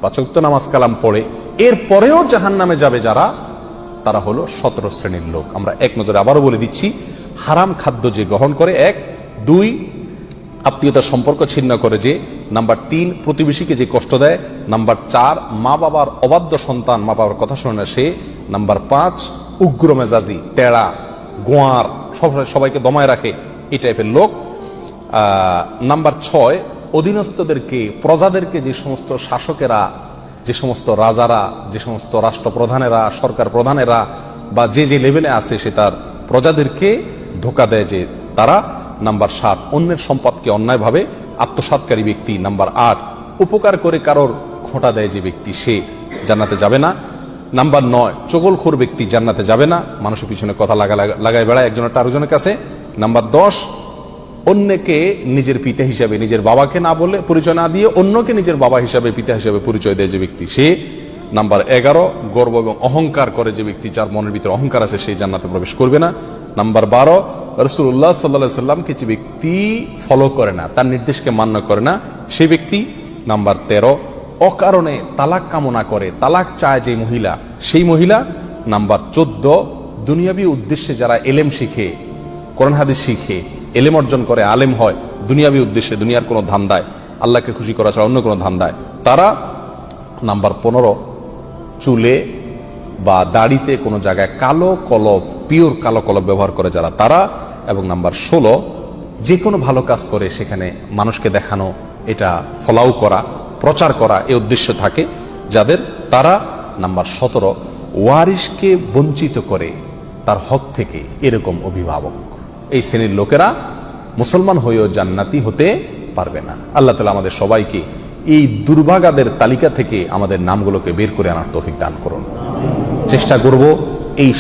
5 ওয়াক্ত নামাজ কালাম পড়ে, এরপরেও জাহান্নামে যাবে যারা, তারা হলো 17 শ্রেণীর লোক। আমরা এক নজরে আবারও বলে দিচ্ছি, হারাম খাদ্য যে গ্রহণ করে, 1, 2 আত্মীয়তার সম্পর্ক ছিন্ন করে যে, নাম্বার 3 প্রতিবেশীকে যে কষ্ট দেয়, নাম্বার 4 মা বাবার অবাধ্য সন্তান, মা বাবার কথা শোনে না সে, নাম্বার 5 উগ্র মেজাজি, টেরা, গোয়ার, সবাইকে দমায় রাখে, এই টাইপের লোক। নাম্বার 6 অধীনস্থদেরকে, প্রজাদেরকে, যে সমস্ত শাসকেরা, যে সমস্ত রাজারা, যে সমস্ত রাষ্ট্রপ্রধানেরা, সরকার প্রধানেরা বা যে যে লেভেলে আছে সে তার প্রজাদেরকে ধোঁকা দেয় যে তারা। নাম্বার 7 অন্যের সম্পদকে অন্যায়ভাবে আত্মসাৎকারী ব্যক্তি। নাম্বার 8 উপকার করে কারোর খোঁটা দেয় যে ব্যক্তি, সে জান্নাতে যাবে না। নাম্বার 9 চগলখোর ব্যক্তি জান্নাতে যাবে না, মানুষের পিছনে কথা লাগায় বেড়ায় একজনের আরেকজনের কাছে। নাম্বার 10 অন্যকে নিজের পিতা হিসাবে, নিজের বাবাকে না বলে, পরিচয় না দিয়ে অন্যকে নিজের বাবা হিসাবে, পিতা হিসাবে পরিচয় দেয় যে ব্যক্তি, সে। নাম্বার 11 গর্ব এবং অহংকার করে যে ব্যক্তি, যার মনের ভিতরে অহংকার আছে, সেই জান্নাতে প্রবেশ করবে না। নাম্বার 12 রাসূলুল্লাহ সাল্লাল্লাহু আলাইহি সাল্লামকে যে ব্যক্তি ফলো করে না, তার নির্দেশকে মান্য করে না, সেই ব্যক্তি। নাম্বার 13 অকারণে তালাক কামনা করে, তালাক চায় যে মহিলা, সেই মহিলা। নাম্বার 14 দুনিয়াবী উদ্দেশ্যে যারা এলেম শিখে, কোরআন হাদিস শিখে, এলেম অর্জন করে, আলেম হয় দুনিয়াবী উদ্দেশ্যে, দুনিয়ার কোনো ধান্দায়, আল্লাহকে খুশি করা ছাড়া অন্য কোনো ধান্দায়, তারা। নাম্বার 15 চুলে বা দাড়িতে কোনো জায়গায় কালো কলব, পিওর কালো কলব ব্যবহার করে যারা, তারা। এবং নাম্বার 16 যে কোনো ভালো কাজ করে সেখানে মানুষকে দেখানো, এটা ফলাও করা, প্রচার করা, এই উদ্দেশ্য থাকে যাদের, তারা। নাম্বার 17 ওয়ারিশকে বঞ্চিত করে তার হক থেকে, এরকম অভিভাবক। এই শ্রেণীর লোকেরা মুসলমান হয়েও জান্নাতি হতে পারবে না। আল্লাহ তাআলা আমাদের সবাইকে এই দুর্ভাগাদের তালিকা থেকে আমাদের নামগুলোকে বের করে আনার তৌফিক দান করুন। চেষ্টা করব এই